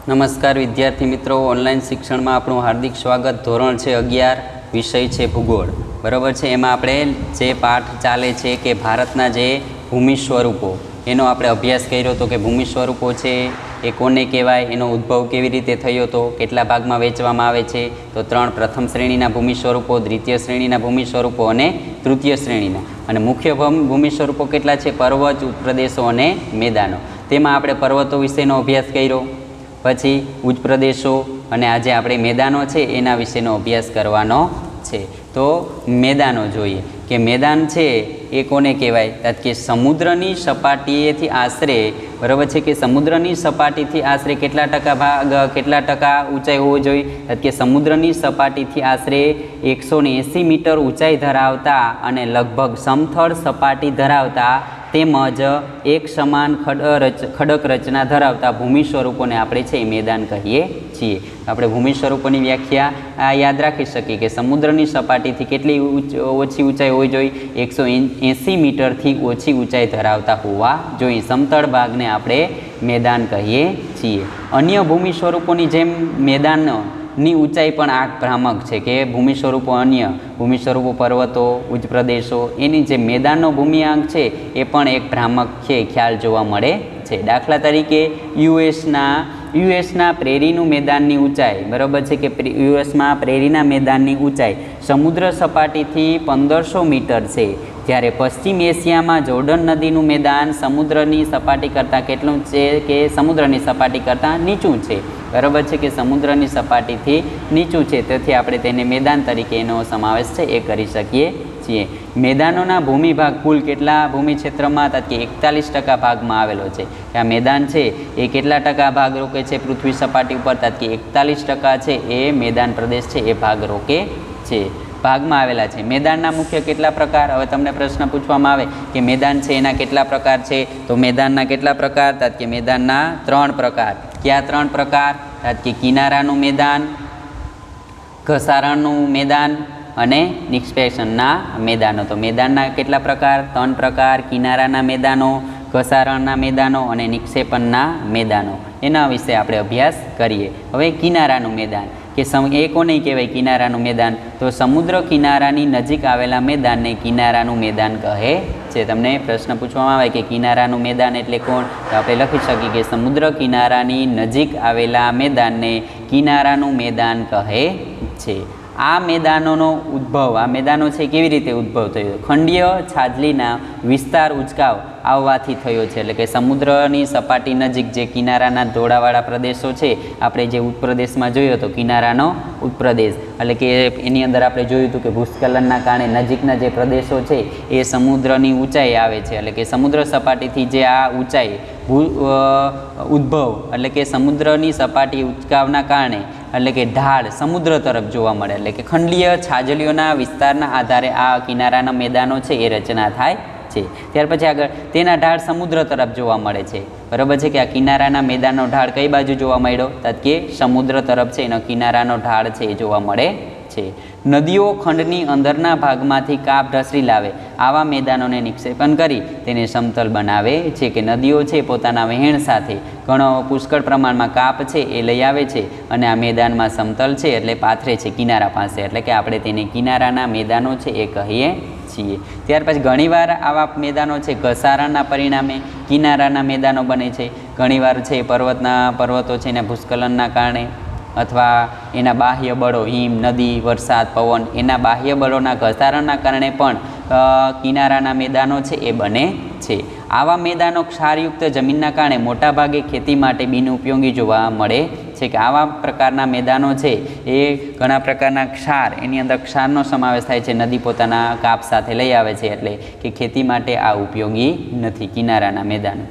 નમસ્કાર વિદ્યાર્થી મિત્રો, ઓનલાઈન શિક્ષણમાં આપણું હાર્દિક સ્વાગત. ધોરણ છે 11, વિષય છે ભૂગોળ. બરાબર છે. એમાં આપણે જે પાઠ ચાલે છે કે ભારતના જે ભૂમિ સ્વરૂપો એનો આપણે અભ્યાસ કર્યો હતો કે ભૂમિ સ્વરૂપો છે એ કોને કહેવાય, એનો ઉદ્ભવ કેવી રીતે થયો હતો, કેટલા ભાગમાં વહેંચવામાં આવે છે. તો 3 પ્રથમ શ્રેણીના ભૂમિ સ્વરૂપો, દ્વિતીય શ્રેણીના ભૂમિ સ્વરૂપો અને તૃતીય શ્રેણીના. અને મુખ્ય ભૂમિ સ્વરૂપો કેટલા છે? પર્વત, પ્રદેશો અને મેદાનો. તેમાં આપણે પર્વતો વિશેનો અભ્યાસ કર્યો, પછી ઉચ્ચ પ્રદેશો અને આજે આપણે મેદાનો છે એના વિશેનો અભ્યાસ કરવાનો છે. તો મેદાનો જોઈએ કે મેદાન છે એ કોને કહેવાય? કે સમુદ્રની સપાટીએથી આશરે, બરાબર છે, કે સમુદ્રની સપાટીથી આશરે કેટલા ટકા ઊંચાઈ હોવો જોઈએ? કે સમુદ્રની સપાટીથી આશરે 180 મીટર ઊંચાઈ ધરાવતા અને લગભગ સમથળ સપાટી ધરાવતા તેમજ એક સમાન ખડક રચના ધરાવતા ભૂમિ સ્વરૂપોને આપણે છે એ મેદાન કહીએ છીએ. આપણે ભૂમિ સ્વરૂપોની વ્યાખ્યા યાદ રાખી શકીએ કે સમુદ્રની સપાટીથી કેટલી ઓછી ઊંચાઈ હોવી જોઈએ? 180 મીટરથી ઓછી ઊંચાઈ ધરાવતા હોવા જોઈએ. સમતળ ભાગને આપણે મેદાન કહીએ છીએ. અન્ય ભૂમિ સ્વરૂપોની જેમ મેદાનની ઊંચાઈ પણ ભ્રામક છે કે ભૂમિ સ્વરૂપો, અન્ય ભૂમિ સ્વરૂપો, પર્વતો, ઉચ્ચ પ્રદેશો, એની જે મેદાનનો ભૂમિઆંક છે એ પણ એક ભ્રામક છે ખ્યાલ જોવા મળે છે. દાખલા તરીકે યુએસના પ્રેરીનું મેદાનની ઊંચાઈ, બરાબર છે, કે યુએસમાં પ્રેરીના મેદાનની ઊંચાઈ સમુદ્ર સપાટીથી 1500 મીટર છે, જ્યારે પશ્ચિમ એશિયામાં જોર્ડન નદીનું મેદાન સમુદ્રની સપાટી કરતાં કેટલું છે? કે સમુદ્રની સપાટી કરતાં નીચું છે. બરાબર છે, કે સમુદ્રની સપાટીથી નીચું છે, તેથી આપણે તેને મેદાન તરીકે એનો સમાવેશ છે એ કરી શકીએ છીએ. મેદાનોના ભૂમિભાગ કુલ કેટલા ભૂમિ ક્ષેત્રમાં? કે 41% ભાગમાં આવેલો છે. આ મેદાન છે એ કેટલા ટકા ભાગ રોકે છે પૃથ્વી સપાટી ઉપર? કે 41% છે એ મેદાન પ્રદેશ છે એ ભાગ રોકે છે, ભાગમાં આવેલા છે. મેદાનના મુખ્ય કેટલા પ્રકાર? હવે તમને પ્રશ્ન પૂછવામાં આવે કે મેદાન છે એના કેટલા પ્રકાર છે, તો મેદાનના કેટલા પ્રકાર? કે મેદાનના 3 પ્રકાર. કયા 3 પ્રકાર? કે કિનારાનું મેદાન, ઘસારણનું મેદાન અને નિક્ષેપણના મેદાનો. તો મેદાનના કેટલા પ્રકાર? 3 પ્રકાર. કિનારાના મેદાનો, ઘસારણના મેદાનો અને નિક્ષેપણના મેદાનો. એના વિશે આપણે અભ્યાસ કરીએ. હવે કિનારાનું મેદાન કે એ કોને કહેવાય? કિનારાનું મેદાન તો સમુદ્ર કિનારાની નજીક આવેલા મેદાનને કિનારાનું મેદાન કહે છે. તમને પ્રશ્ન પૂછવામાં આવે કે કિનારાનું મેદાન એટલે કોણ? તો આપણે લખી શકીએ કે સમુદ્ર કિનારાની નજીક આવેલા મેદાનને કિનારાનું મેદાન કહે છે. આ મેદાનોનો ઉદ્ભવ, આ મેદાનો છે કેવી રીતે ઉદ્ભવ થયો? ખંડીય છાજલીના વિસ્તાર ઉચકાવ આવવાથી થયો છે. એટલે કે સમુદ્રની સપાટી નજીક જે કિનારાના ઢોળાવાળા પ્રદેશો છે, આપણે જે ઉત્પ્રદેશમાં જોયો હતો કિનારાનો ઉત્પ્રદેશ, એટલે કે એની અંદર આપણે જોયું હતું કે ભૂસ્ખલનના કારણે નજીકના જે પ્રદેશો છે એ સમુદ્રની ઊંચાઈ આવે છે. એટલે કે સમુદ્ર સપાટીથી જે આ ઊંચાઈ ઉદ્ભવ, એટલે કે સમુદ્રની સપાટી ઉચકાવના કારણે, એટલે કે ઢાળ સમુદ્ર તરફ જોવા મળે. એટલે કે ખંડીય છાજલીઓના વિસ્તારના આધારે આ કિનારાના મેદાનો છે એ રચના થાય છે. ત્યાર પછી આગળ તેના ઢાળ સમુદ્ર તરફ જોવા મળે છે. બરાબર છે, કે આ કિનારાના મેદાનનો ઢાળ કઈ બાજુ જોવા મળ્યો? કે સમુદ્ર તરફ છે એનો કિનારાનો ઢાળ છે એ જોવા મળે છે. નદીઓ ખંડની અંદરના ભાગમાંથી કાપ ઢસડી લાવે આવા મેદાનોને નિક્ષેપણ કરી તેને સમતલ બનાવે છે. કે નદીઓ છે પોતાના વહેણ સાથે ઘણો પુષ્કળ પ્રમાણમાં કાપ છે એ લઈ આવે છે અને આ મેદાનમાં સમતલ છે એટલે પાથરે છે કિનારા પાસે, એટલે કે આપણે તેને કિનારાના મેદાનો છે એ કહીએ છીએ. ત્યાર પછી ઘણીવાર આવા મેદાનો છે ઘસારણના પરિણામે કિનારાના મેદાનો બને છે. ઘણીવાર છે પર્વતો છે એના ભૂસ્ખલનના કારણે અથવા એના બાહ્ય બળો, હિમ, નદી, વરસાદ, પવન, એના બાહ્ય બળોના ઘસારણના કારણે પણ કિનારાના મેદાનો છે એ બને છે. આવા મેદાનો ક્ષારયુક્ત જમીનના કારણે મોટાભાગે ખેતી માટે બિનઉપયોગી જોવા મળે છે. કે આવા પ્રકારના મેદાનો છે એ ઘણા પ્રકારના ક્ષાર, એની અંદર ક્ષારનો સમાવેશ થાય છે. નદી પોતાના કાપ સાથે લઈ આવે છે, એટલે કે ખેતી માટે આ ઉપયોગી નથી. કિનારાના મેદાનો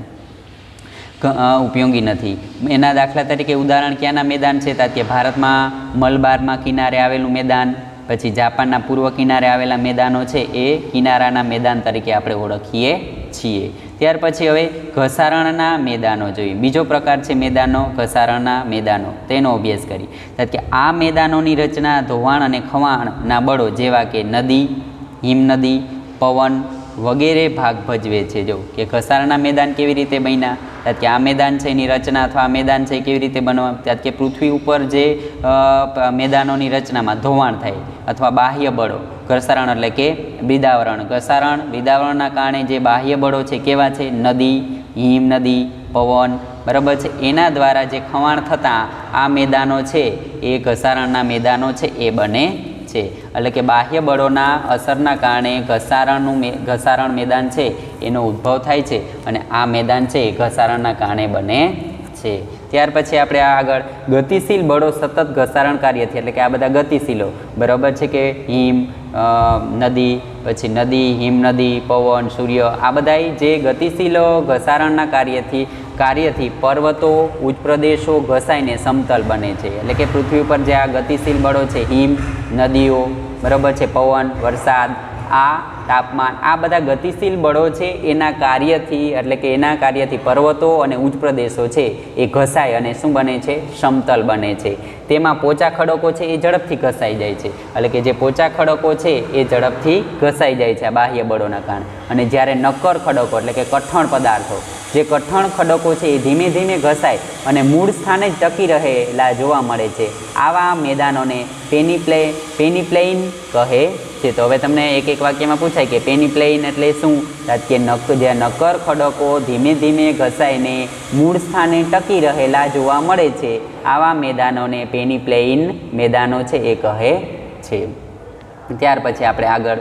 ઉપયોગી નથી. એના દાખલા તરીકે ઉદાહરણ ક્યાંના મેદાન છે? કે ભારતમાં મલબારમાં કિનારે આવેલું મેદાન, પછી જાપાનના પૂર્વ કિનારે આવેલા મેદાનો છે એ કિનારાના મેદાન તરીકે આપણે ઓળખીએ છીએ. ત્યાર પછી હવે ઘસારણના મેદાનો જોઈએ. બીજો પ્રકાર છે મેદાનો, ઘસારણના મેદાનો, તેનો અભ્યાસ કરી. કે આ મેદાનોની રચના ધોવાણ અને ખવાણના બળો જેવા કે નદી, હિમનદી, પવન, વગેરે ભાગ ભજવે છે. જો કે ઘસારાના મેદાન કેવી રીતે બન્યા, કે આ મેદાન છે એની રચના અથવા આ મેદાન છે કેવી રીતે બનવા, ત્યાર કે પૃથ્વી ઉપર જે મેદાનોની રચનામાં ધોવાણ થાય અથવા બાહ્ય બળો, ઘસારણ એટલે કે બિદાવરણ, ઘસારણ બિદાવરણના કારણે જે બાહ્ય બળો છે કેવા છે, નદી, હિમ નદી, પવન, બરાબર છે, એના દ્વારા જે ખવાણ થતાં આ મેદાનો છે એ ઘસારણના મેદાનો છે એ બને છે. એટલે કે બાહ્ય બળોના અસરના કારણે ઘસારણ મેદાન છે એનો ઉદ્ભવ થાય છે અને આ મેદાન છે એ ઘસારણના કારણે બને છે. ત્યાર પછી આપણે આગળ ગતિશીલ બળો સતત ઘસારણ કાર્યથી, એટલે કે આ બધા ગતિશીલો, બરાબર છે, કે હિમ નદી, પછી નદી, હિમ નદી, પવન, સૂર્ય, આ બધા જે ગતિશીલો ઘસારણના કાર્યથી પર્વતો, ઉચ્ચ પ્રદેશો ઘસાઈને સમતલ બને છે. એટલે કે પૃથ્વી ઉપર જે આ ગતિશીલ બળો છે, હિમ, નદીઓ, બરાબર છે, પવન, વરસાદ, આ તાપમાન, આ બધા ગતિશીલ બળો છે એના કાર્યથી, એટલે કે એના કાર્યથી પર્વતો અને ઉચ્ચ પ્રદેશો છે એ ઘસાય અને શું બને છે, સમતલ બને છે. તેમાં પોચા ખડકો છે એ ઝડપથી ઘસાઈ જાય છે. એટલે કે જે પોચા ખડકો છે એ ઝડપથી ઘસાઈ જાય છે આ બાહ્ય બળોના કારણે. અને જ્યારે નક્કર ખડકો એટલે કે કઠણ પદાર્થો, જે કઠણ ખડકો છે એ ધીમે ધીમે ઘસાય અને મૂળ સ્થાને જ ટકી રહેલા જોવા મળે છે. આવા મેદાનોને પેનીપ્લેઇન કહે છે. તો હવે તમને એક એક વાક્યમાં પૂછાય કે પેનીપ્લેઇન એટલે શું, કે જે નક્કર ખડકો ધીમે ધીમે ઘસાઈને મૂળ સ્થાને ટકી રહેલા જોવા મળે છે, આવા મેદાનોને પેનીપ્લેઇન મેદાનો છે એ કહે છે. ત્યાર પછી આપણે આગળ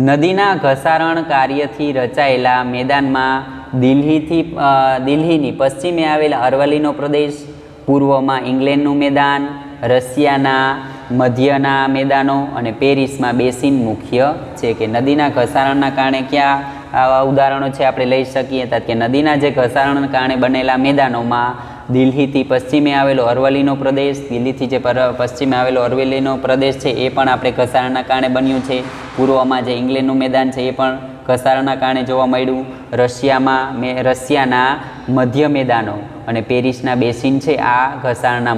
નદીના ઘસારણ કાર્યથી રચાયેલા મેદાનમાં દિલ્હીની પશ્ચિમે આવેલા અરવલ્લીનો પ્રદેશ, પૂર્વમાં ઇંગ્લેન્ડનું મેદાન, રશિયાના મધ્યના મેદાનો અને પેરિસમાં બેસિન મુખ્ય છે. કે નદીના ઘસારણના કારણે ક્યાં આવા ઉદાહરણો છે આપણે લઈ શકીએ, કે નદીના જે ઘસારણના કારણે બનેલા મેદાનોમાં દિલ્હીથી પશ્ચિમે આવેલો અરવલ્લીનો પ્રદેશ, દિલ્હીથી જે પશ્ચિમે આવેલો અરવલ્લીનો પ્રદેશ છે એ પણ આપણે ઘસારણના કારણે બન્યું છે. પૂર્વમાં જે ઇંગ્લેન્ડનું મેદાન છે એ પણ ઘસારણના કારણે જોવા મળ્યું. રશિયાના મધ્ય મેદાનો અને પેરિસના બેસિન છે આ ઘસારણના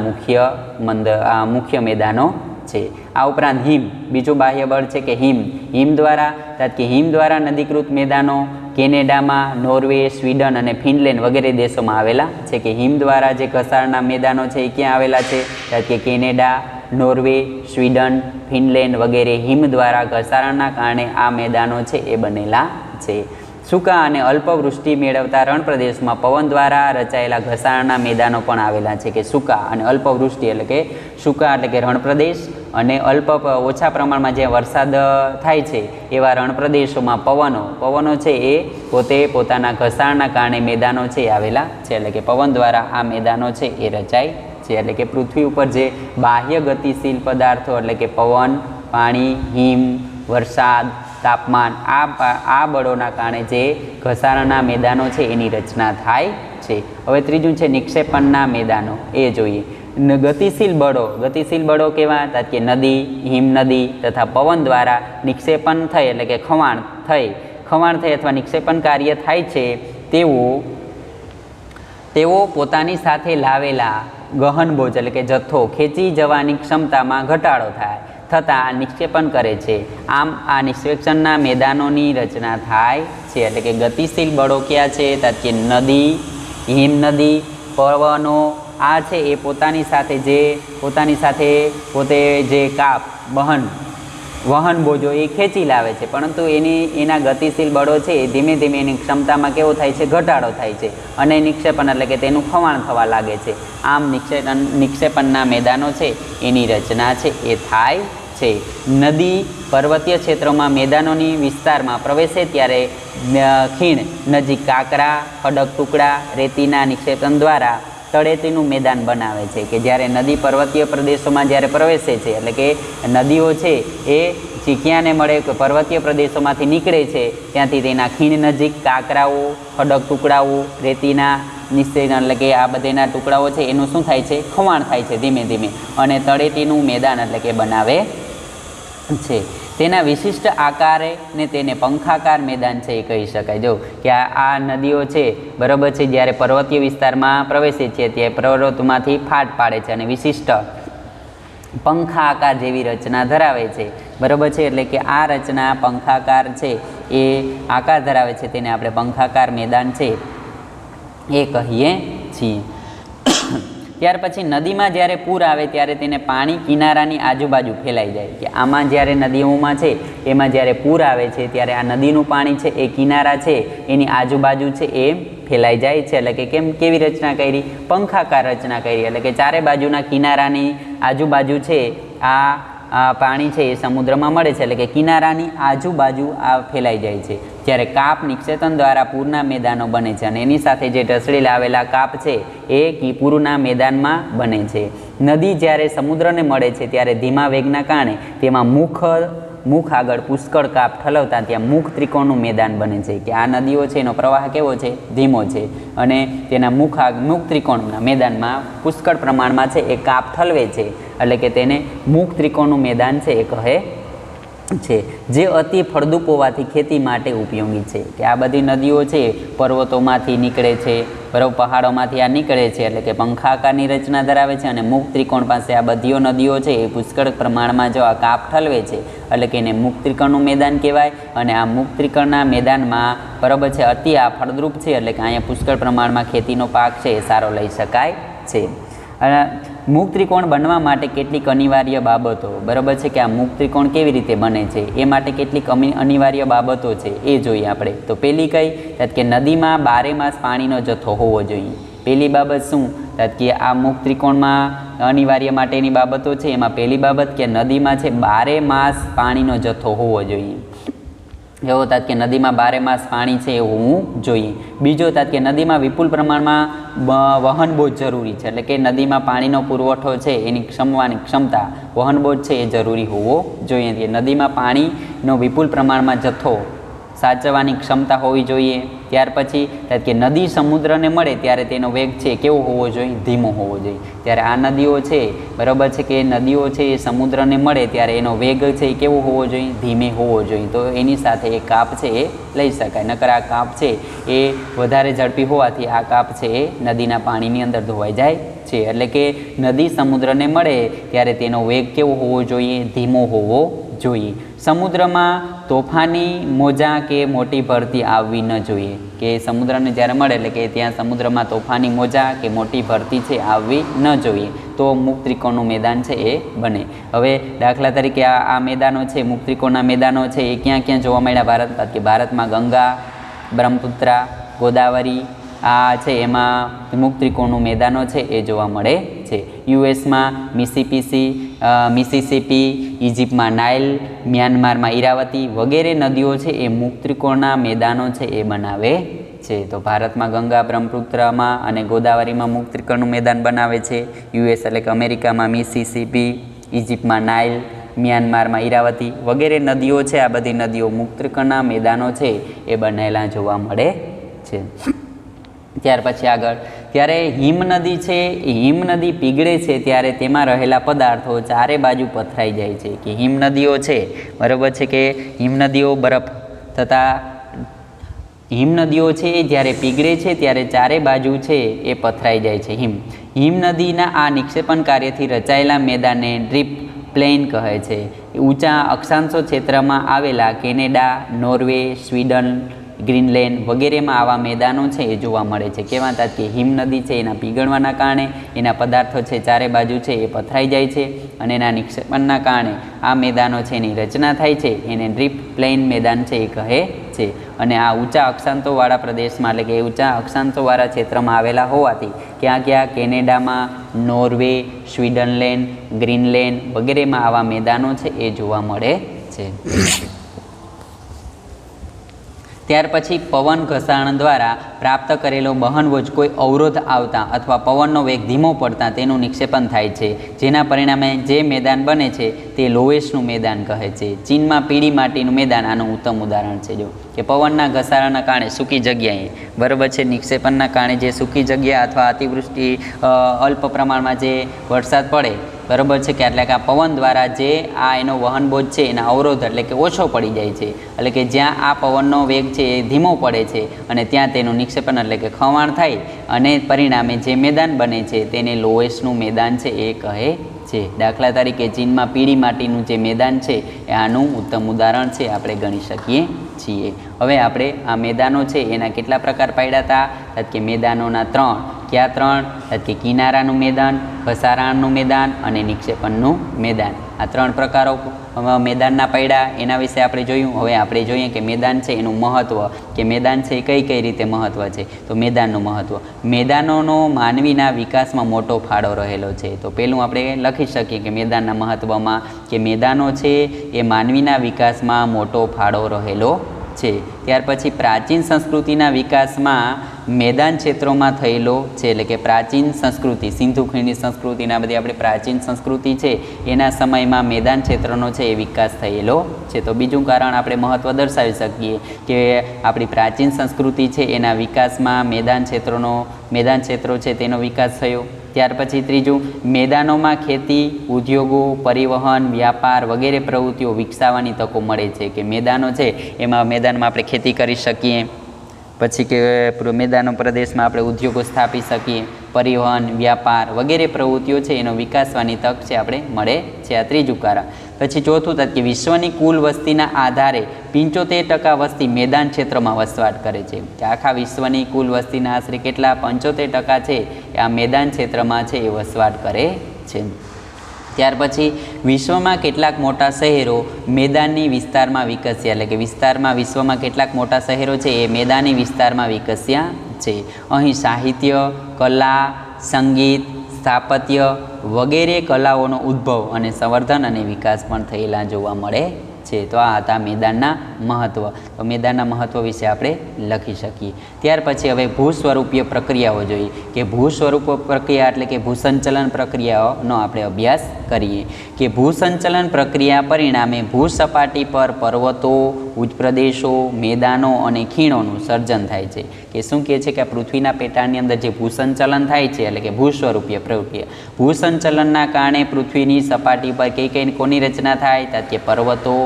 મુખ્ય મેદાનો છે. આ ઉપરાંત બીજું બાહ્ય બળ છે કે હિમ દ્વારા નદીકૃત મેદાનો કેનેડામાં, નોર્વે, સ્વીડન અને ફિનલેન્ડ વગેરે દેશોમાં આવેલા છે. કે હિમ દ્વારા જે ઘસારણના મેદાનો છે એ ક્યાં આવેલા છે, કે કેનેડા, નોર્વે, સ્વીડન, ફિનલેન્ડ વગેરે હિમ દ્વારા ઘસારણના કારણે આ મેદાનો છે એ બનેલા છે. સૂકા અને અલ્પવૃષ્ટિ મેળવતા રણ પ્રદેશમાં પવન દ્વારા રચાયેલા ઘસારણના મેદાનો પણ આવેલા છે. કે સૂકા અને અલ્પવૃષ્ટિ એટલે કે સૂકા એટલે કે રણ પ્રદેશ અને ઓછા પ્રમાણમાં જે વરસાદ થાય છે એવા રણ પ્રદેશોમાં પવનો છે એ પોતાના ઘસારણના કારણે મેદાનો છે એ આવેલા છે. એટલે કે પવન દ્વારા આ મેદાનો છે એ રચાય છે. એટલે કે પૃથ્વી ઉપર જે બાહ્ય ગતિશીલ પદાર્થો એટલે કે પવન, પાણી, હિમ, વરસાદ, તાપમાન, આ બળોના કારણે જે ઘસારણના મેદાનો છે એની રચના થાય છે. હવે ત્રીજું છે નિક્ષેપણના મેદાનો, એ જોઈએ. ગતિશીલ બળો કેવા, કે નદી, હિમનદી તથા પવન દ્વારા નિક્ષેપણ થઈ એટલે કે ખવાણ થઈ અથવા નિક્ષેપણ કાર્ય થાય છે તેઓ પોતાની સાથે લાવેલા ગહન બોજ એટલે કે જથ્થો ખેંચી જવાની ક્ષમતામાં ઘટાડો થતાં નિક્ષેપણ કરે છે. આમ આ નિક્ષેપણના મેદાનોની રચના થાય છે. એટલે કે ગતિશીલ બળો ક્યાં છે, કે નદી, હિમનદી, પવનો, આ છે એ પોતાની સાથે પોતે જે વહન બોજો એ ખેંચી લાવે છે, પરંતુ એના ગતિશીલ બળો છે એ ધીમે ધીમે એની ક્ષમતામાં કેવો થાય છે, ઘટાડો થાય છે અને નિક્ષેપણ એટલે કે તેનું ખવાણ થવા લાગે છે. આમ નિક્ષેપણના મેદાનો છે એની રચના છે એ થાય છે. નદી પર્વતીય ક્ષેત્રોમાં મેદાનોની વિસ્તારમાં પ્રવેશે ત્યારે ખીણ નજીક કાંકરા, ખડક ટુકડા, રેતીના નિક્ષેપણ દ્વારા તળેટીનું મેદાન બનાવે છે. કે જ્યારે નદી પર્વતીય પ્રદેશોમાં જ્યારે પ્રવેશે છે એટલે કે નદીઓ છે એ ક્યાંને મળે કે પર્વતીય પ્રદેશોમાંથી નીકળે છે ત્યાંથી તેના ખીણ નજીક કાંકરાઓ, ખડક ટુકડાઓ, રેતીના નિશ્ચય એટલે કે આ બધાના ટુકડાઓ છે એનું શું થાય છે, ખવાણ થાય છે ધીમે ધીમે અને તળેટીનું મેદાન એટલે કે બનાવે છે. તેના વિશિષ્ટ આકારે ને તેને પંખાકાર મેદાન છે એ કહી શકાય. જો કે આ નદીઓ છે બરાબર છે, જ્યારે પર્વતીય વિસ્તારમાં પ્રવેશે છે ત્યારે પર્વતોમાંથી ફાટ પાડે છે અને વિશિષ્ટ પંખા આકાર જેવી રચના ધરાવે છે. બરાબર છે. એટલે કે આ રચના પંખાકાર છે એ આકાર ધરાવે છે, તેને આપણે પંખાકાર મેદાન છે એ કહીએ છીએ. ત્યાર પછી નદીમાં જ્યારે પૂર આવે ત્યારે તેને પાણી કિનારાની આજુબાજુ ફેલાઈ જાય, કે આમાં જ્યારે નદીઓમાં છે એમાં જ્યારે પૂર આવે છે ત્યારે આ નદીનું પાણી છે એ કિનારા છે એની આજુબાજુ છે એ ફેલાઈ જાય છે. એટલે કે કેવી રચના કરી? પંખાકાર રચના કરી. એટલે કે ચારે બાજુના કિનારાની આજુબાજુ છે આ પાણી છે એ સમુદ્રમાં મળે છે, એટલે કે કિનારાની આજુબાજુ આ ફેલાઈ જાય છે. જ્યારે કાપ નિક્ષેપણ દ્વારા પૂરના મેદાનો બને છે અને એની સાથે જે ઢસડેલા આવેલા કાપ છે એ પૂરના મેદાનમાં બને છે. નદી જ્યારે સમુદ્રને મળે છે ત્યારે ધીમા વેગના કારણે તેમાં મુખ આગળ પુષ્કળ કાપ ઠલવતા ત્યાં મુખ ત્રિકોણનું મેદાન બને છે, કે આ નદીઓ છે એનો પ્રવાહ કેવો છે? ધીમો છે, અને તેના મુખ ત્રિકોણના મેદાનમાં પુષ્કળ પ્રમાણમાં છે એ કાપ ઠલવે છે, એટલે કે તેને મુખ ત્રિકોણનું મેદાન છે એ કહે છે. જે અતિ ફળદ્રુપ હોવાથી ખેતી માટે ઉપયોગી છે, કે આ બધી નદીઓ છે પર્વતોમાંથી નીકળે છે, બરાબર, પહાડોમાંથી આ નીકળે છે, એટલે કે પંખાકારની રચના ધરાવે છે અને મુખ ત્રિકોણ પાસે આ બધી નદીઓ છે એ પુષ્કળ પ્રમાણમાં જો આ કાપ ઠલવે છે, એટલે કે એને મુખ ત્રિકોણનું મેદાન કહેવાય. અને આ મુખ ત્રિકોણના મેદાનમાં બરાબર છે અતિ આ ફળદ્રુપ છે, એટલે કે અહીંયા પુષ્કળ પ્રમાણમાં ખેતીનો પાક છે એ સારો લઈ શકાય છે. મુખ ત્રિકોણ બનવા માટે કેટલીક અનિવાર્ય બાબતો, બરાબર છે, કે આ મુખ ત્રિકોણ કેવી રીતે બને છે એ માટે કેટલીક અનિવાર્ય બાબતો છે એ જોઈએ આપણે. તો પહેલી કઈ? કે નદીમાં 12 માસ પાણીનો જથ્થો હોવો જોઈએ. પહેલી બાબત શું? કે આ મુખ ત્રિકોણમાં અનિવાર્ય માટેની બાબતો છે એમાં પહેલી બાબત કે નદીમાં છે 12 માસ પાણીનો જથ્થો હોવો જોઈએ. એવો થાય કે નદીમાં 12 માસ પાણી છે એ હોવું જોઈએ. બીજો થાય કે નદીમાં વિપુલ પ્રમાણમાં વહન બોજ જરૂરી છે, એટલે કે નદીમાં પાણીનો પુરવઠો છે એની ક્ષમતા વહન બોજ છે એ જરૂરી હોવો જોઈએ. નદીમાં પાણીનો વિપુલ પ્રમાણમાં જથ્થો સાચવવાની ક્ષમતા હોવી જોઈએ. ત્યાર પછી કે નદી સમુદ્રને મળે ત્યારે તેનો વેગ છે કેવો હોવો જોઈએ? ધીમો હોવો જોઈએ. ત્યારે આ નદીઓ છે બરાબર છે કે નદીઓ છે એ સમુદ્રને મળે ત્યારે એનો વેગ છે એ કેવો હોવો જોઈએ? ધીમે હોવો જોઈએ. તો એની સાથે એ કાપ છે એ લઈ શકાય. નકર આ કાપ છે એ વધારે ઝડપી હોવાથી આ કાપ છે એ નદીના પાણીની અંદર ધોવાઈ જાય છે. એટલે કે નદી સમુદ્રને મળે ત્યારે તેનો વેગ કેવો હોવો જોઈએ? ધીમો હોવો જોઈએ. સમુદ્રમાં તોફાની મોજા કે મોટી ભરતી આવવી ન જોઈએ, કે સમુદ્રને જ્યારે મળે એટલે કે ત્યાં સમુદ્રમાં તોફાની મોજા કે મોટી ભરતી છે આવવી ન જોઈએ, તો મુખ ત્રિકોણનું મેદાન છે એ બને. હવે દાખલા તરીકે આ મેદાનો છે મુખ ત્રિકોણના મેદાનો છે એ ક્યાં ક્યાં જોવા મળ્યા ભારતમાં? કે ભારતમાં ગંગા, બ્રહ્મપુત્રા, ગોદાવરી આ છે એમાં મુખ ત્રિકોણનું મેદાનો છે એ જોવા મળે છે. યુએસમાં મિસિસિપી, ઇજિપ્તમાં નાઇલ, મ્યાનમારમાં ઈરાવતી વગેરે નદીઓ છે એ મુખ ત્રિકોણના મેદાનો છે એ બનાવે છે. તો ભારતમાં ગંગા, બ્રહ્મપુત્રમાં અને ગોદાવરીમાં મુખ ત્રિકોણનું મેદાન બનાવે છે. યુએસ એટલે કે અમેરિકામાં મિસિસિપી, ઇજિપ્તમાં નાઇલ, મ્યાનમારમાં ઈરાવતી વગેરે નદીઓ છે આ બધી નદીઓ મુખ ત્રિકોણના મેદાનો છે એ બનેલા જોવા મળે છે. ત્યાર પછી આગળ ત્યારે હિમનદી છે એ હિમનદી પીગળે છે ત્યારે તેમાં રહેલા પદાર્થો ચારે બાજુ પથરાઈ જાય છે. કે હિમનદીઓ છે બરાબર છે કે હિમનદીઓ બરફ થતાં હિમનદીઓ છે એ જ્યારે પીગળે છે ત્યારે ચારે બાજુ છે એ પથરાઈ જાય છે. હિમનદીના આ નિક્ષેપણ કાર્યથી રચાયેલા મેદાનને ડ્રીપ પ્લેન કહે છે. ઊંચા અક્ષાંશો ક્ષેત્રમાં આવેલા કેનેડા, નોર્વે, સ્વીડન, ગ્રીનલેન્ડ વગેરેમાં આવા મેદાનો છે એ જોવા મળે છે. કેવા હતા? કે હિમનદી છે એના પીગળવાના કારણે એના પદાર્થો છે ચારે બાજુ છે એ પથરાઈ જાય છે અને એના નિક્ષેપણના કારણે આ મેદાનો છે એની રચના થાય છે. એને ડ્રીપ પ્લેન મેદાન છે એ કહે છે. અને આ ઊંચા અક્ષાંશોવાળા પ્રદેશમાં એટલે કે ઊંચા અક્ષાંશોવાળા ક્ષેત્રમાં આવેલા હોવાથી ક્યાં કેનેડામાં, નોર્વે, સ્વીડનલેન્ડ, ગ્રીનલેન્ડ વગેરેમાં આવા મેદાનો છે એ જોવા મળે છે. ત્યાર પછી પવન ઘસાણ દ્વારા પ્રાપ્ત કરેલો બહનવોજ કોઈ અવરોધ આવતા અથવા પવનનો વેગ ધીમો પડતા તેનું નિક્ષેપણ થાય છે, જેના પરિણામે જે મેદાન બને છે તે લોએસનું મેદાન કહે છે. ચીનમાં પીળી માટીનું મેદાન આનું ઉત્તમ ઉદાહરણ છે. જો કે પવનના ઘસારાના કારણે સૂકી જગ્યાએ બરાબર છે નિક્ષેપણના કારણે જે સૂકી જગ્યા અથવા અતિવૃષ્ટિ અલ્પ પ્રમાણમાં જે વરસાદ પડે બરાબર છે કે એટલે કે આ પવન દ્વારા જે આ એનો વહન બોજ છે એના અવરોધ એટલે કે ઓછો પડી જાય છે. એટલે કે જ્યાં આ પવનનો વેગ છે એ ધીમો પડે છે અને ત્યાં તેનું નિક્ષેપણ એટલે કે ખવાણ થાય અને પરિણામે જે મેદાન બને છે તેને લોએસનું મેદાન છે એ કહે છે. દાખલા તરીકે ચીનમાં પીળી માટીનું જે મેદાન છે એ આનું ઉત્તમ ઉદાહરણ છે, આપણે ગણી શકીએ છીએ. હવે આપણે આ મેદાનો છે એના કેટલા પ્રકાર પાડ્યા હતા કે મેદાનોના 3. કયા 3? કે કિનારાનું મેદાન, ઘસારાનું મેદાન અને નિક્ષેપણનું મેદાન. આ 3 પ્રકારો મેદાનના પાડ્યા, એના વિશે આપણે જોયું. હવે આપણે જોઈએ કે મેદાન છે એનું મહત્ત્વ, કે મેદાન છે એ કઈ રીતે મહત્ત્વ છે. તો મેદાનનું મહત્ત્વ, મેદાનોનો માનવીના વિકાસમાં મોટો ફાળો રહેલો છે. તો પહેલું આપણે લખી શકીએ કે મેદાનના મહત્ત્વમાં કે મેદાનો છે એ માનવીના વિકાસમાં મોટો ફાળો રહેલો છે. ત્યાર પછી પ્રાચીન સંસ્કૃતિના વિકાસમાં મેદાન ક્ષેત્રોમાં થયેલો છે. એટલે કે પ્રાચીન સંસ્કૃતિ, સિંધુ ખીણની સંસ્કૃતિના બધી આપણી પ્રાચીન સંસ્કૃતિ છે એના સમયમાં મેદાન ક્ષેત્રનો છે એ વિકાસ થયેલો છે. તો બીજું કારણ આપણે મહત્ત્વ દર્શાવી શકીએ કે આપણી પ્રાચીન સંસ્કૃતિ છે એના વિકાસમાં મેદાન ક્ષેત્રો છે તેનો વિકાસ થયો. ત્યાર પછી ત્રીજું, મેદાનોમાં ખેતી, ઉદ્યોગો, પરિવહન, વ્યાપાર વગેરે પ્રવૃત્તિઓ વિકસાવવાની તકો મળે છે. કે મેદાનો છે મેદાનમાં આપણે ખેતી કરી શકીએ, પછી કે મેદાનો પ્રદેશમાં આપણે ઉદ્યોગો સ્થાપી શકીએ, પરિવહન, વ્યાપાર વગેરે પ્રવૃત્તિઓ છે એનો વિકાસવાની તક છે આપણે મળે છે. આ ત્રીજું કારણ. પછી ચોથું તક કે વિશ્વની કુલ વસ્તીના આધારે 75% વસ્તી મેદાન ક્ષેત્રમાં વસવાટ કરે છે. કે આખા વિશ્વની કુલ વસ્તીના આશરે કેટલા 75% છે એ આ મેદાન ક્ષેત્રમાં છે એ વસવાટ કરે છે. ત્યાર પછી વિશ્વમાં કેટલાક મોટા શહેરો મેદાની વિસ્તારમાં વિકસ્યા. એટલે કે વિશ્વમાં કેટલાક મોટા શહેરો છે એ મેદાની વિસ્તારમાં વિકસ્યા છે. અહીં સાહિત્ય, કલા, સંગીત, સ્થાપત્ય વગેરે કલાઓનો ઉદ્ભવ અને સંવર્ધન અને વિકાસ પણ થયેલા જોવા મળે છે. તો આ હતા મેદાનના મહત્ત્વ. તો મેદાનના મહત્ત્વ વિશે આપણે લખી શકીએ. ત્યાર પછી હવે ભૂસ્વરૂપીય પ્રક્રિયાઓ જોઈએ. કે ભૂસ્વરૂપ પ્રક્રિયા એટલે કે ભૂસંચલન પ્રક્રિયાઓનો આપણે અભ્યાસ કરીએ. કે ભૂસંચલન પ્રક્રિયા પરિણામે ભૂસપાટી પર પર્વતો, ઉચ્ચપ્રદેશો, મેદાનો અને ખીણોનું સર્જન થાય છે. કે શું કહે છે કે આ પૃથ્વીના પેટાળની અંદર જે ભૂસંચલન થાય છે એટલે કે ભૂસ્વરૂપીય પ્રક્રિયા, ભૂસંચલનના કારણે પૃથ્વીની સપાટી પર કઈ કોની રચના થાય કે પર્વતો,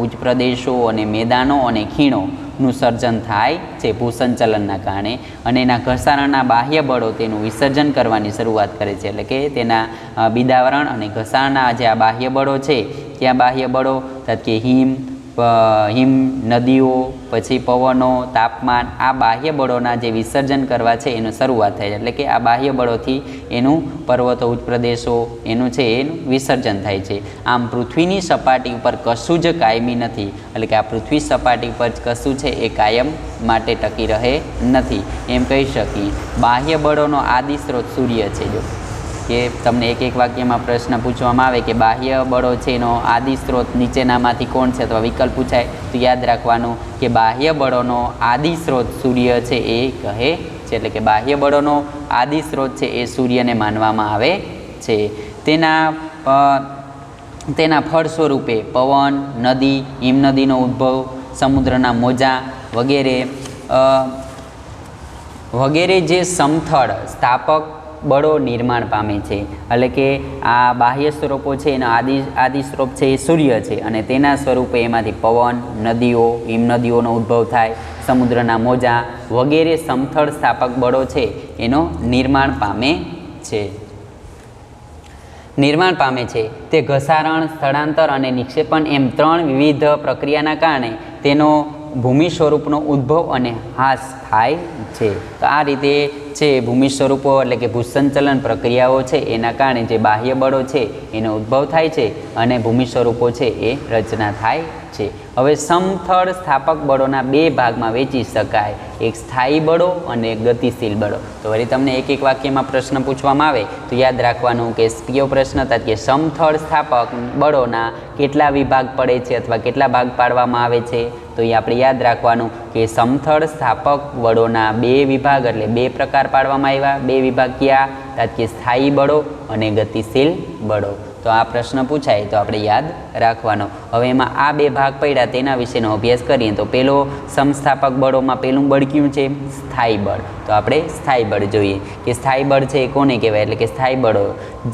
ઉચ્ચ પ્રદેશો અને મેદાનો અને ખીણોનું સર્જન થાય છે ભૂસંચલનના કારણે. અને એના ઘસારાના બાહ્ય બળો તેનું વિસર્જન કરવાની શરૂઆત કરે છે. એટલે કે તેના બિદાવરણ અને ઘસારાના જે આ બાહ્ય બળો છે ત્યાં બાહ્ય બળો કે હિમ, નદીઓ, પછી પવનો, તાપમાન, આ બાહ્ય બળોના જે વિસર્જન કરવા છે એનું શરૂઆત થાય છે. એટલે કે આ બાહ્ય બળોથી એનું પર્વતો, ઉચ્ચ પ્રદેશો એનું છે એનું વિસર્જન થાય છે. આમ પૃથ્વીની સપાટી ઉપર કશું જ કાયમી નથી. એટલે કે આ પૃથ્વી સપાટી પર કશું છે એ કાયમ માટે ટકી રહે નથી એમ કહી શકીએ. બાહ્ય બળોનો આદિ સ્ત્રોત સૂર્ય છે. જો કે તમને એક વાક્યમાં પ્રશ્ન પૂછવામાં આવે કે બાહ્ય બળો છે એનો આદિ સ્ત્રોત નીચેનામાંથી કોણ છે, અથવા વિકલ્પ પૂછાય તો યાદ રાખવાનું કે બાહ્ય બળોનો આદિ સ્ત્રોત સૂર્ય છે એ કહે છે. એટલે કે બાહ્ય બળોનો આદિ સ્ત્રોત છે એ સૂર્યને માનવામાં આવે છે. તેના ફળ સ્વરૂપે પવન, નદી, હિમનદીનો ઉદ્ભવ, સમુદ્રના મોજા વગેરે જે સમથળ સ્થાપક બળો નિર્માણ પામે છે. એટલે કે આ બાહ્ય સ્વરૂપો છે એનો આદિ સ્વરૂપ છે એ સૂર્ય છે અને તેના સ્વરૂપે એમાંથી પવન, નદીઓ, હિમનદીઓનો ઉદ્ભવ થાય, સમુદ્રના મોજા વગેરે સમથળ સ્થાપક બળો છે એનો નિર્માણ પામે છે. તે ઘસારણ, સ્થળાંતર અને નિક્ષેપણ એમ 3 વિવિધ પ્રક્રિયાના કારણે તેનો ભૂમિ સ્વરૂપનો ઉદ્ભવ અને હાસ થાય છે. તો આ રીતે છે ભૂમિ સ્વરૂપો એટલે કે ભૂસંચલન પ્રક્રિયાઓ છે એના કારણે જે બાહ્ય બળો છે એનો ઉદ્ભવ થાય છે અને ભૂમિ સ્વરૂપો છે એ રચના થાય છે. હવે સમથળ સ્થાપક બળોના 2 ભાગમાં વહેંચી શકાય, એક સ્થાયી બળો અને એક ગતિશીલ બળો. તો વળી તમને એક વાક્યમાં પ્રશ્ન પૂછવામાં આવે તો યાદ રાખવાનું કે કયો પ્રશ્ન હતા કે સમથળ સ્થાપક બળોના કેટલા વિભાગ પડે છે અથવા કેટલા ભાગ પાડવામાં આવે છે. તો એ આપણે યાદ રાખવાનું કે સમથળ સ્થાપક બળોના 2 વિભાગ એટલે 2 પ્રકાર પાડવામાં આવ્યા. 2 વિભાગ કયા કે સ્થાયી બળો અને ગતિશીલ બળો. તો આ પ્રશ્ન પૂછાય તો આપણે યાદ રાખવાનો. હવે એમાં આ 2 ભાગ પડ્યા તેના વિશેનો અભ્યાસ કરીએ તો પેલો સમસ્થાપક બળોમાં પહેલું બળ કયું છે? સ્થાયી બળ. તો આપણે સ્થાયી બળ જોઈએ કે સ્થાયી બળ છે એ કોને કહેવાય? એટલે કે સ્થાયી બળો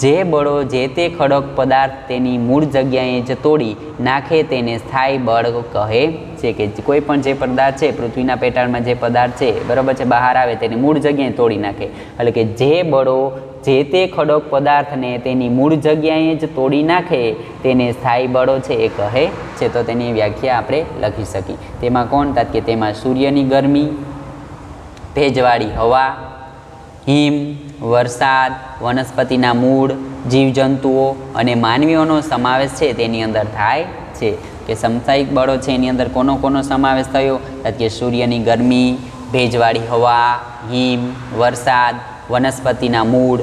જે બળો જે તે ખડક પદાર્થ તેની મૂળ જગ્યાએ જ તોડી નાખે તેને સ્થાયી બળ કહે છે. કે કોઈ પણ જે પદાર્થ છે પૃથ્વીના પેટાળમાં જે પદાર્થ છે બરાબર છે બહાર આવે તેની મૂળ જગ્યાએ તોડી નાખે. એટલે કે જે બળો જે તે ખડક પદાર્થને તેની મૂળ જગ્યાએ જ તોડી નાખે તેને સ્થાયી બળો છે એ કહે છે. તો તેની વ્યાખ્યા આપણે લખી શકીએ. તેમાં કોણ? કે તેમાં સૂર્યની ગરમી, ભેજવાળી હવા, હિમ, વરસાદ, વનસ્પતિના મૂળ, જીવજંતુઓ અને માનવીઓનો સમાવેશ છે તેની અંદર થાય છે. કે સમસાયિક બળો છે એની અંદર કોનો કોનો સમાવેશ થયો? કે સૂર્યની ગરમી, ભેજવાળી હવા, હિમ, વરસાદ, વનસ્પતિના મૂળ,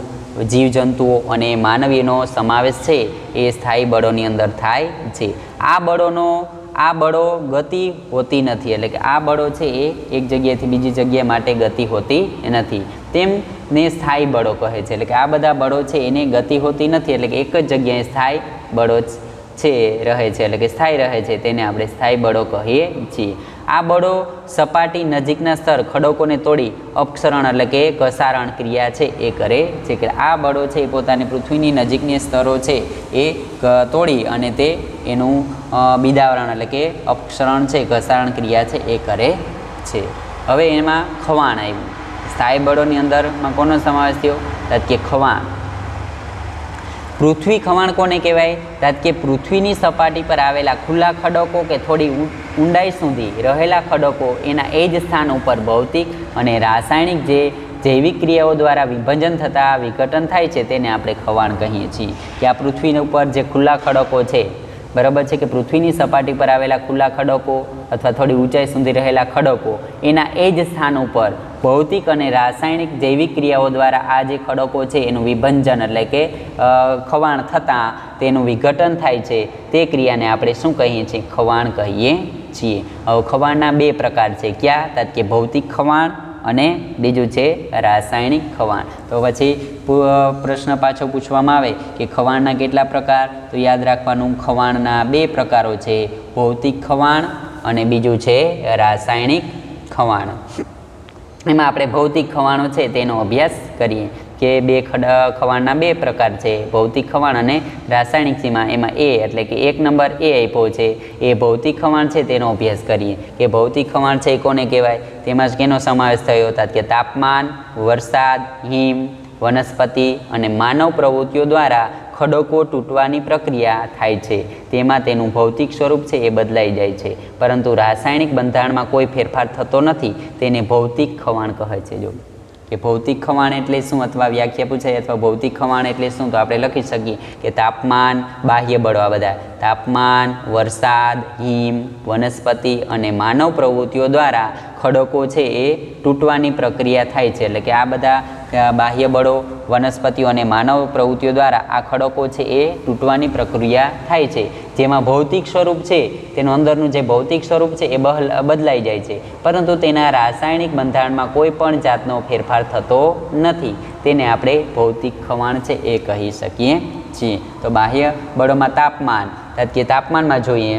જીવજંતુઓ અને માનવીનો સમાવેશ છે એ સ્થાયી બળોની અંદર થાય છે. આ બળો ગતિ હોતી નથી, એટલે કે આ બળો છે એ એક જગ્યાએથી બીજી જગ્યા માટે ગતિ હોતી નથી, તેમને સ્થાયી બળો કહે છે. એટલે કે આ બધા બળો છે એને ગતિ હોતી નથી, એટલે કે એક જ જગ્યાએ સ્થાયી બળો છે રહે છે, એટલે કે સ્થાયી રહે છે, તેને આપણે સ્થાયી બળો કહીએ છીએ. આ બળો સપાટી નજીકના સ્તર ખડકોને તોડી અપક્ષરણ એટલે કે ઘસારણ ક્રિયા છે એ કરે છે. કે આ બળો છે એ પોતાની પૃથ્વીની નજીકની સ્તરો છે એ તોડી અને તે એનું બિદાવરણ એટલે કે અપક્ષરણ છે, ઘસારણ ક્રિયા છે એ કરે છે. હવે એમાં ખવાણ આવ્યું. સ્થાયી બળોની અંદરમાં કોનો સમાવેશ થયો? કે ખવાણ. પૃથ્વી ખવાણ કોને કહેવાય? કે પૃથ્વીની સપાટી પર આવેલા ખુલ્લા ખડકો કે થોડી ઊંડાઈ સુધી રહેલા ખડકો એના એ જ સ્થાન ઉપર ભૌતિક અને રાસાયણિક જે જૈવિક ક્રિયાઓ દ્વારા વિભાજન થતાં વિઘટન થાય છે તેને આપણે ખવાણ કહીએ છીએ. કે આ પૃથ્વી ઉપર જે ખુલ્લા ખડકો છે, બરાબર છે, કે પૃથ્વીની સપાટી પર આવેલા ખુલ્લા ખડકો અથવા થોડી ઊંચાઈ સુધી રહેલા ખડકો એના એ જ સ્થાન ઉપર ભૌતિક અને રાસાયણિક જૈવિક ક્રિયાઓ દ્વારા આ જે ખડકો છે એનું વિભંજન એટલે કે ખવાણ થતાં તેનું વિઘટન થાય છે, તે ક્રિયાને આપણે શું કહીએ છીએ? ખવાણ કહીએ છીએ. હવે ખવાણના બે પ્રકાર છે. ક્યાં? કે ભૌતિક ખવાણ અને બીજું છે રાસાયણિક ખવાણ. તો પછી પ્રશ્ન પાછો પૂછવામાં આવે કે ખવાણના કેટલા પ્રકાર? તો યાદ રાખવાનું, ખવાણના બે પ્રકારો છે, ભૌતિક ખવાણ અને બીજું છે રાસાયણિક ખવાણ. એમાં આપણે ભૌતિક ખવાણો છે તેનો અભ્યાસ કરીએ કે ખવાણના બે પ્રકાર છે, ભૌતિક ખવાણ અને રાસાયણિક સીમા. એમાં એટલે કે 1 નંબર આપ્યો છે એ ભૌતિક ખવાણ છે તેનો અભ્યાસ કરીએ. કે ભૌતિક ખવાણ છે એ કોને કહેવાય? તેમાં જ કેનો સમાવેશ થયો હતો? કે તાપમાન, વરસાદ, હિમ, વનસ્પતિ અને માનવ પ્રવૃત્તિઓ દ્વારા ખડકો તૂટવાની પ્રક્રિયા થાય છે. તેમાં તેનું ભૌતિક સ્વરૂપ છે એ બદલાઈ જાય છે, પરંતુ રાસાયણિક બંધારણમાં કોઈ ફેરફાર થતો નથી, તેને ભૌતિક ખવાણ કહે છે. જો કે ભૌતિક ખવાણ એટલે શું અથવા વ્યાખ્યા પૂછાય અથવા ભૌતિક ખવાણ એટલે શું, તો આપણે લખી શકીએ કે તાપમાન, બાહ્ય બળો, આ બધા તાપમાન, વરસાદ, હિમ, વનસ્પતિ અને માનવ પ્રવૃત્તિઓ દ્વારા ખડકો છે એ તૂટવાની પ્રક્રિયા થાય છે. એટલે કે આ બધા બાહ્ય બળો, વનસ્પતિઓ અને માનવ પ્રવૃત્તિઓ દ્વારા આ ખડકો છે એ તૂટવાની પ્રક્રિયા થાય છે. જેમાં ભૌતિક સ્વરૂપ છે તેનું અંદરનું જે ભૌતિક સ્વરૂપ છે એ બદલાઈ જાય છે, પરંતુ તેના રાસાયણિક બંધારણમાં કોઈ પણ જાતનો ફેરફાર થતો નથી, તેને આપણે ભૌતિક ખવાણ છે એ કહી શકીએ છીએ. તો બાહ્ય બળોમાં તાપમાન, કે તાપમાનમાં જોઈએ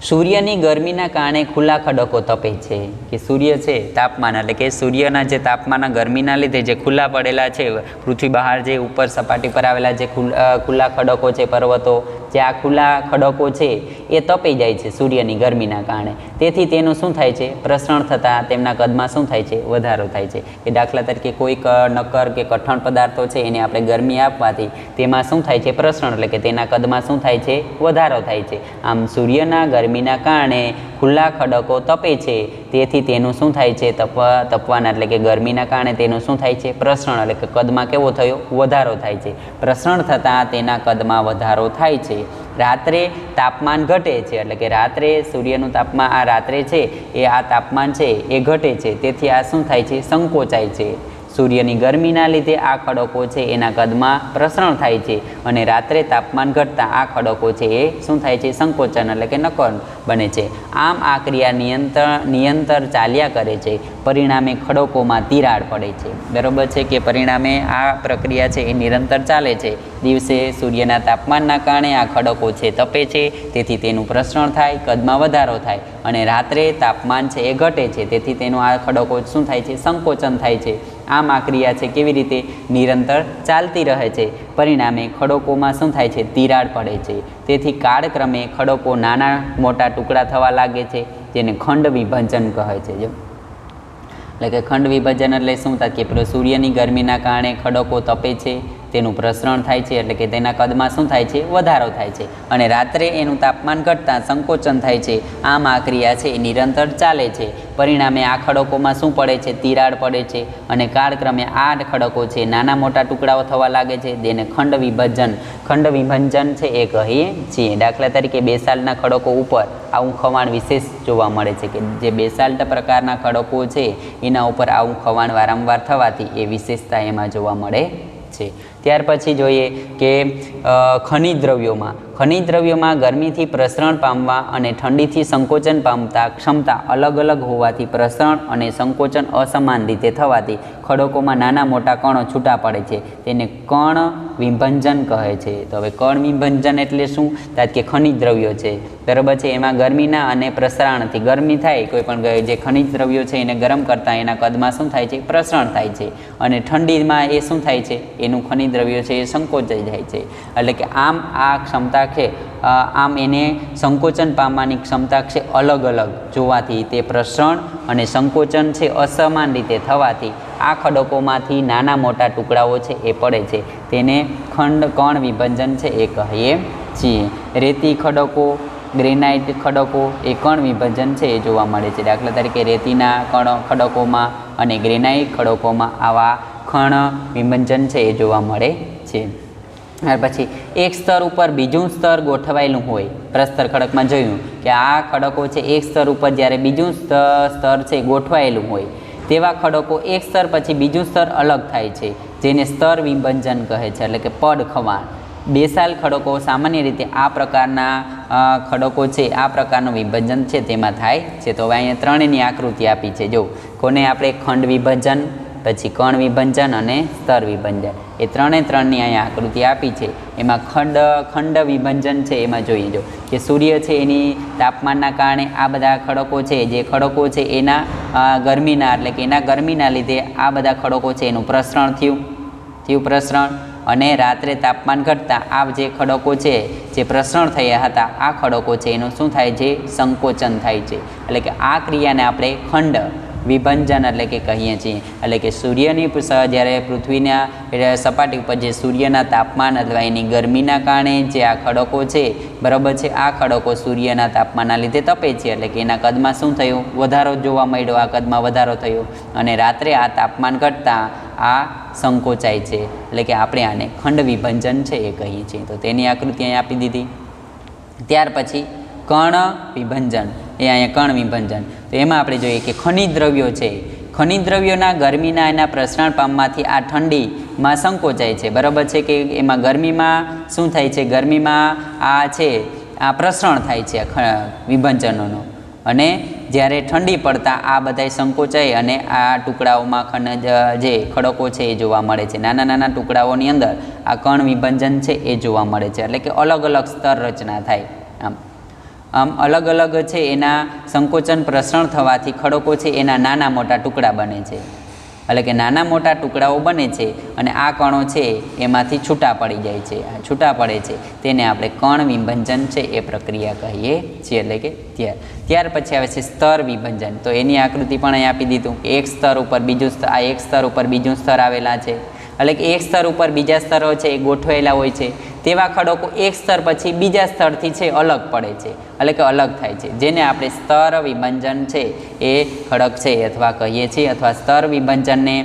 સૂર્યની ગરમીના કારણે ખુલ્લા ખડકો તપે છે. કે સૂર્ય છે તાપમાન એટલે કે સૂર્યના જે તાપમાનના ગરમીના લીધે જે ખુલ્લા પડેલા છે પૃથ્વી બહાર જે ઉપર સપાટી પર આવેલા જે ખુલ્લા ખડકો છે, પર્વતો, જે આ ખુલ્લા ખડકો છે એ તપી જાય છે સૂર્યની ગરમીના કારણે. તેથી તેનું શું થાય છે? પ્રસરણ થતાં તેમના કદમાં શું થાય છે? વધારો થાય છે. કે દાખલા તરીકે કોઈક નક્કર કે કઠણ પદાર્થો છે એને આપણે ગરમી આપવાથી તેમાં શું થાય છે? પ્રસરણ, એટલે કે તેના કદમાં શું થાય છે? વધારો થાય છે. આમ સૂર્યના ગરમીના કારણે ખુલ્લા ખડકો તપે છે, તેથી તેનું શું થાય છે? તપવાના એટલે કે ગરમીના કારણે તેનું શું થાય છે? પ્રસરણ, એટલે કે કદમાં કેવો થયો? વધારો થાય છે. પ્રસરણ થતાં તેના કદમાં વધારો થાય છે. રાત્રે તાપમાન ઘટે છે, એટલે કે રાત્રે સૂર્યનું તાપમાન આ રાત્રે છે એ આ તાપમાન છે એ ઘટે છે, તેથી આ શું થાય છે? સંકોચાય છે. સૂર્યની ગરમીના લીધે આ ખડકો છે એના કદમાં પ્રસરણ થાય છે અને રાત્રે તાપમાન ઘટતાં આ ખડકો છે એ શું થાય છે? સંકોચન એટલે કે નક્કર બને છે. આમ આ ક્રિયા નિરંતર ચાલ્યા કરે છે, પરિણામે ખડકોમાં તિરાડ પડે છે. બરાબર છે કે પરિણામે આ પ્રક્રિયા છે એ નિરંતર ચાલે છે. દિવસે સૂર્યના તાપમાનના કારણે આ ખડકો છે તપે છે, તેથી તેનું પ્રસરણ થાય, કદમાં વધારો થાય, અને રાત્રે તાપમાન છે એ ઘટે છે, તેથી તેનું આ ખડકો શું થાય છે? સંકોચન થાય છે. આમ આ ક્રિયા છે કેવી રીતે? નિરંતર ચાલતી રહે છે, પરિણામે ખડકોમાં શું થાય છે? તિરાડ પડે છે. તેથી કાળક્રમે ખડકો નાના મોટા ટુકડા થવા લાગે છે, જેને ખંડ વિભાજન કહે છે. જો એટલે કે ખંડ વિભાજન એટલે શું થાય કે પેલો સૂર્યની ગરમીના કારણે ખડકો તપે છે, તેનું પ્રસરણ થાય છે, એટલે કે તેના કદમાં શું થાય છે, વધારો થાય છે, અને રાત્રે એનું તાપમાન ઘટતાં સંકોચન થાય છે. આમ આ ક્રિયા છે એ નિરંતર ચાલે છે. પરિણામે આ ખડકોમાં શું પડે છે, તિરાડ પડે છે, અને કાળક્રમે આ ખડકો છે નાના મોટા ટુકડાઓ થવા લાગે છે. તેને ખંડ વિભંજન છે એ કહીએ છીએ. દાખલા તરીકે બેસાલ્ટના ખડકો ઉપર આવું ખવાણ વિશેષ જોવા મળે છે, કે જે બેસાલ્ટ પ્રકારના ખડકો છે એના ઉપર આવું ખવાણ વારંવાર થવાથી એ વિશેષતા એમાં જોવા મળે છે. ત્યાર પછી જોઈએ કે ખનિજ દ્રવ્યોમાં ગરમીથી પ્રસરણ પામવા અને ઠંડીથી સંકોચન પામતા ક્ષમતા અલગ અલગ હોવાથી પ્રસરણ અને સંકોચન અસમાન રીતે થવાથી ખડકોમાં નાના મોટા કણો છૂટા પડે છે. તેને કણ વિભંજન કહે છે. તો હવે કણ વિભંજન એટલે શું, કે ખનિજ દ્રવ્યો છે, બરાબર છે, એમાં ગરમીના અને પ્રસરણથી ગરમી થાય, કોઈ પણ જે ખનિજ દ્રવ્યો છે એને ગરમ કરતાં એના કદમાં શું થાય છે, પ્રસરણ થાય છે, અને ઠંડીમાં એ શું થાય છે, એનું ખનિજ દ્રવ્યો છે એ સંકોચાઈ જાય છે. એટલે કે આમ આ ક્ષમતા છે, આમ એને સંકોચન પામવાની ક્ષમતા છે અલગ અલગ જોવાથી તે પ્રસરણ અને સંકોચન છે અસમાન રીતે થવાથી આ ખડકોમાંથી નાના મોટા ટુકડાઓ છે એ પડે છે. તેને કણ વિભંજન છે એ કહીએ છીએ. રેતી ખડકો, ગ્રેનાઇટ ખડકો એ કણ વિભંજન છે એ જોવા મળે છે. દાખલા તરીકે રેતીના ખડકોમાં અને ગ્રેનાઇટ ખડકોમાં આવા કણ વિભંજન છે એ જોવા મળે છે. ત્યાર પછી એક સ્તર ઉપર બીજું સ્તર ગોઠવાયેલું હોય. પ્રસ્તર ખડકમાં જોયું કે આ ખડકો છે એક સ્તર ઉપર જ્યારે બીજું સ્તર છે ગોઠવાયેલું હોય, તેવા ખડકો એક સ્તર પછી બીજું સ્તર અલગ થાય છે, જેને સ્તર વિભંજન કહે છે, એટલે કે પડ ખવાણ. બેસાલ ખડકો સામાન્ય રીતે આ પ્રકારના ખડકો છે, આ પ્રકારનું વિભજન છે તેમાં થાય છે. તો હવે અહીંયા ત્રણેયની આકૃતિ આપી છે. જો કોને આપણે ખંડ વિભજન, પછી કણ વિભંજન અને સ્તર વિભંજન, એ ત્રણની અહીંયા આકૃતિ આપી છે. એમાં ખંડ વિભંજન છે એમાં જોઈએ જો કે સૂર્ય છે એની તાપમાનના કારણે આ બધા ખડકો છે, જે ખડકો છે એના ગરમીના, એટલે કે એના ગરમીના લીધે આ બધા ખડકો છે એનું પ્રસરણ થયું પ્રસરણ, અને રાત્રે તાપમાન ઘટતાં આ જે ખડકો છે જે પ્રસરણ થયા હતા આ ખડકો છે એનું શું થાય છે, સંકોચન થાય છે. એટલે કે આ ક્રિયાને આપણે ખંડ વિભંજન એટલે કે કહીએ છીએ. એટલે કે સૂર્યની જ્યારે પૃથ્વીના સપાટી ઉપર જે સૂર્યના તાપમાન અથવા એની ગરમીના કારણે જે આ ખડકો છે, બરાબર છે, આ ખડકો સૂર્યના તાપમાનના લીધે તપે છે, એટલે કે એના કદમાં શું થયું, વધારો જોવા મળ્યો, આ કદમાં વધારો થયો, અને રાત્રે આ તાપમાન ઘટતાં આ સંકોચાય છે. એટલે કે આપણે આને ખંડ વિભંજન છે એ કહીએ છીએ. તો તેની આકૃતિ અહીં આપી દીધી. ત્યાર પછી કણ વિભંજન, એ અહીંયા કણ વિભંજન. તો એમાં આપણે જોઈએ કે ખનિજ દ્રવ્યો છે, ખનિજ દ્રવ્યોના ગરમીના એના પ્રસરણ પામવાથી આ ઠંડીમાં સંકોચાય છે, બરાબર છે, કે એમાં ગરમીમાં શું થાય છે, ગરમીમાં આ છે આ પ્રસરણ થાય છે વિભંજનોનો, અને જ્યારે ઠંડી પડતા આ બધાય સંકોચાય અને આ ટુકડાઓમાં ખનિજ જે ખડકો છે એ જોવા મળે છે. નાના નાના ટુકડાઓની અંદર આ કણ વિભંજન છે એ જોવા મળે છે. એટલે કે અલગ અલગ સ્તર રચના થાય. આમ અલગ અલગ છે એના સંકોચન પ્રસરણ થવાથી ખડકો છે એના નાના મોટા ટુકડા બને છે. એટલે કે નાના મોટા ટુકડાઓ બને છે અને આ કણો છે એમાંથી છૂટા પડી જાય છે, છૂટા પડે છે, તેને આપણે કણ વિભંજન છે એ પ્રક્રિયા કહીએ છીએ. એટલે કે ત્યાર પછી આવે છે સ્તર વિભંજન. તો એની આકૃતિ પણ અહીં આપી દીધું કે એક સ્તર ઉપર બીજું સ્તર, આ એક સ્તર ઉપર બીજું સ્તર આવેલા છે. એટલે કે એક સ્તર ઉપર બીજા સ્તરો છે એ ગોઠવાયેલા હોય છે. તેવા ખડકો એક સ્તર પછી બીજા સ્તરથી છે અલગ પડે છે, એટલે કે અલગ થાય છે, જેને આપણે સ્તર વિભંજન છે એ ખડક છે અથવા કહીએ છીએ, અથવા સ્તર વિભંજનને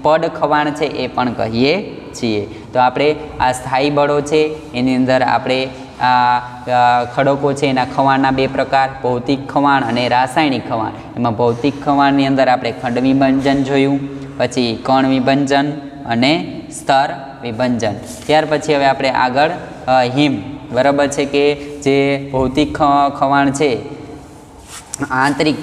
પડ ખવાણ છે એ પણ કહીએ છીએ. તો આપણે આ સ્થાયી બળો છે એની અંદર આપણે આ ખડકો છે એના ખવાણના બે પ્રકાર, ભૌતિક ખવાણ અને રાસાયણિક ખવાણ. એમાં ભૌતિક ખવાણની અંદર આપણે ખંડ વિભંજન જોયું, પછી કણ વિભંજન અને સ્તર વિભંજન. ત્યાર પછી હવે આપણે આગળ હિમ, બરાબર છે, કે જે ભૌતિક ખવાણ છે, આંતરિક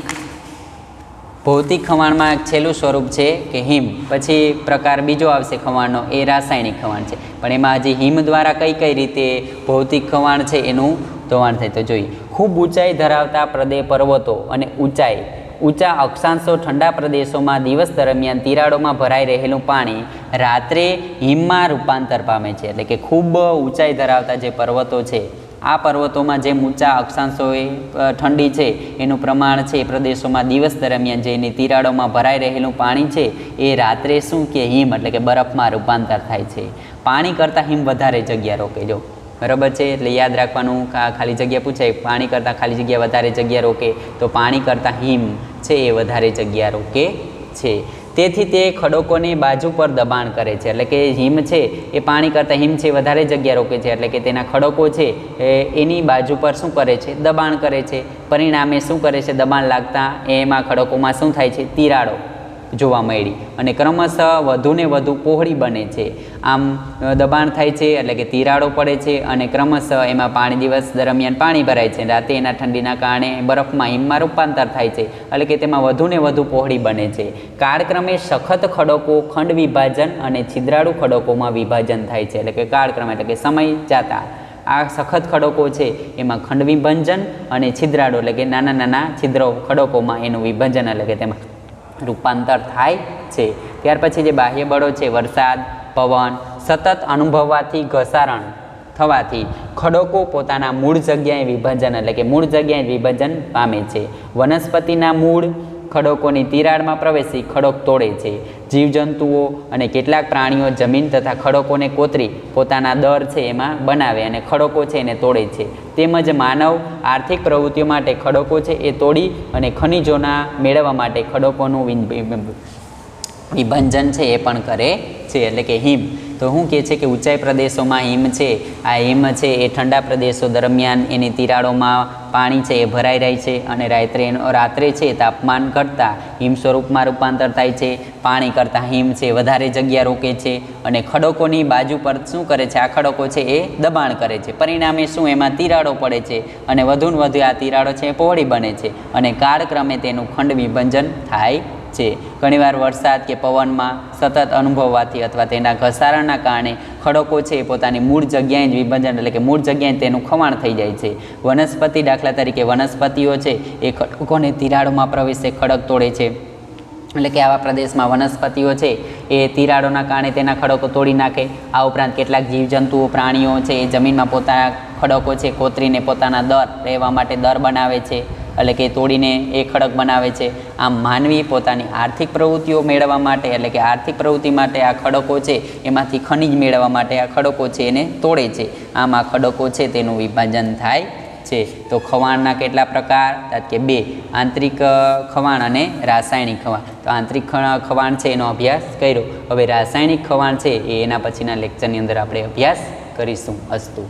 ભૌતિક ખવાણમાં છેલ્લું સ્વરૂપ છે કે હિમ. પછી પ્રકાર બીજો આવશે ખવાણનો, એ રાસાયણિક ખવાણ છે. પણ એમાં હજી હિમ દ્વારા કઈ રીતે ભૌતિક ખવાણ છે એનું ધોવાણ થાય. તો જોઈએ, ખૂબ ઊંચાઈ ધરાવતા પર્વતો અને ઊંચા અક્ષાંશો ઠંડા પ્રદેશોમાં દિવસ દરમિયાન તિરાડોમાં ભરાઈ રહેલું પાણી રાત્રે હિમમાં રૂપાંતર પામે છે. એટલે કે ખૂબ ઊંચાઈ ધરાવતા જે પર્વતો છે આ પર્વતોમાં જે ઊંચા અક્ષાંશોએ ઠંડી છે એનું પ્રમાણ છે એ પ્રદેશોમાં દિવસ દરમિયાન જે એની તિરાડોમાં ભરાઈ રહેલું પાણી છે એ રાત્રે શું કે હિમ એટલે કે બરફમાં રૂપાંતર થાય છે. પાણી કરતાં હિમ વધારે જગ્યા રોકે. જો બરાબર છે, એટલે યાદ રાખવાનું, ખાલી જગ્યા પૂછાય, પાણી કરતાં ખાલી જગ્યા વધારે જગ્યા રોકે, તો પાણી કરતાં હિમ છે એ વધારે જગ્યા રોકે છે. તેથી તે ખડકોની બાજુ પર દબાણ કરે છે, એટલે કે હિમ છે એ પાણી કરતાં હિમ છે વધારે જગ્યા રોકે છે, એટલે કે તેના ખડકો છે એની બાજુ પર શું કરે છે, દબાણ કરે છે. પરિણામે શું કરે છે, દબાણ લાગતા એમાં ખડકોમાં શું થાય છે, તિરાડો જોવા મળી અને ક્રમશઃ વધુને વધુ પહોળી બને છે. આમ દબાણ થાય છે એટલે કે તિરાડો પડે છે અને ક્રમશઃ એમાં પાણી દિવસ દરમિયાન પાણી ભરાય છે, રાતે એના ઠંડીના કારણે બરફમાં હિમમાં રૂપાંતર થાય છે, એટલે કે તેમાં વધુને વધુ પહોળી બને છે. કાળક્રમે સખત ખડકો ખંડ વિભાજન અને છિદ્રાળુ ખડકોમાં વિભાજન થાય છે, એટલે કે કાળક્રમે એટલે કે સમય જાતા આ સખત ખડકો છે એમાં ખંડ વિભાજન અને છિદ્રાળુ એટલે કે નાના નાના છિદ્રો ખડકોમાં એનું વિભાજન એટલે કે તેમાં રૂપાંતર થાય છે. ત્યાર પછી જે બાહ્ય બળો છે, વરસાદ, પવન સતત અનુભવવાથી ઘસારણ થવાથી ખડકો પોતાના મૂળ જગ્યાએ વિભાજન એટલે કે મૂળ જગ્યાએ વિભાજન પામે છે. વનસ્પતિના મૂળ ખડકોની તિરાડમાં પ્રવેશી ખડક તોડે છે. જીવજંતુઓ અને કેટલાક પ્રાણીઓ જમીન તથા ખડકોને કોતરી પોતાના દર છે એમાં બનાવે અને ખડકો છે એને તોડે છે. તેમજ માનવ આર્થિક પ્રવૃત્તિઓ માટે ખડકો છે એ તોડી અને ખનિજોના મેળવવા માટે ખડકોનું વિભંજન છે એ પણ કરે છે. એટલે કે હિમ તો શું કહે છે કે ઊંચાઈ પ્રદેશોમાં હિમ છે, આ હિમ છે એ ઠંડા પ્રદેશો દરમિયાન એની તિરાડોમાં પાણી છે એ ભરાઈ રહે છે અને રાત્રે છે તાપમાન કરતાં હિમ સ્વરૂપમાં રૂપાંતર થાય છે. પાણી કરતાં હિમ છે વધારે જગ્યા રોકે છે અને ખડકોની બાજુ પર શું કરે છે, આ ખડકો છે એ દબાણ કરે છે. પરિણામે શું, એમાં તિરાડો પડે છે અને વધુને વધુ આ તિરાડો છે એ પહોળી બને છે અને કાળક્રમે તેનું ખંડ વિભંજન થાય છે. ઘણીવાર વરસાદ કે પવનમાં સતત અનુભવવાથી અથવા તેના ઘસારણના કારણે ખડકો છે એ પોતાની મૂળ જગ્યાએ જ વિભાજન એટલે કે મૂળ જગ્યાએ તેનું ખવાણ થઈ જાય છે. વનસ્પતિ દાખલા તરીકે વનસ્પતિઓ છે એ ખડકોને તિરાડોમાં પ્રવેશે ખડક તોડે છે, એટલે કે આવા પ્રદેશમાં વનસ્પતિઓ છે એ તિરાડોના કારણે તેના ખડકો તોડી નાખે. આ ઉપરાંત કેટલાક જીવજંતુઓ પ્રાણીઓ છે એ જમીનમાં પોતાના ખડકો છે કોતરીને પોતાના દર રહેવા માટે દર બનાવે છે, એટલે કે તોડીને એ ખડક બનાવે છે. આમ માનવી પોતાની આર્થિક પ્રવૃત્તિઓ મેળવવા માટે એટલે કે આર્થિક પ્રવૃત્તિ માટે આ ખડકો છે એમાંથી ખનિજ મેળવવા માટે આ ખડકો છે એને તોડે છે. આમ આ ખડકો છે તેનું વિભાજન થાય છે. તો ખવાણના કેટલા પ્રકાર, કે 2, આંતરિક ખવાણ અને રાસાયણિક ખવાણ. તો આંતરિક ખવાણ છે એનો અભ્યાસ કર્યો. હવે રાસાયણિક ખવાણ છે એ એના પછીના લેક્ચરની અંદર આપણે અભ્યાસ કરીશું. અસ્તુ.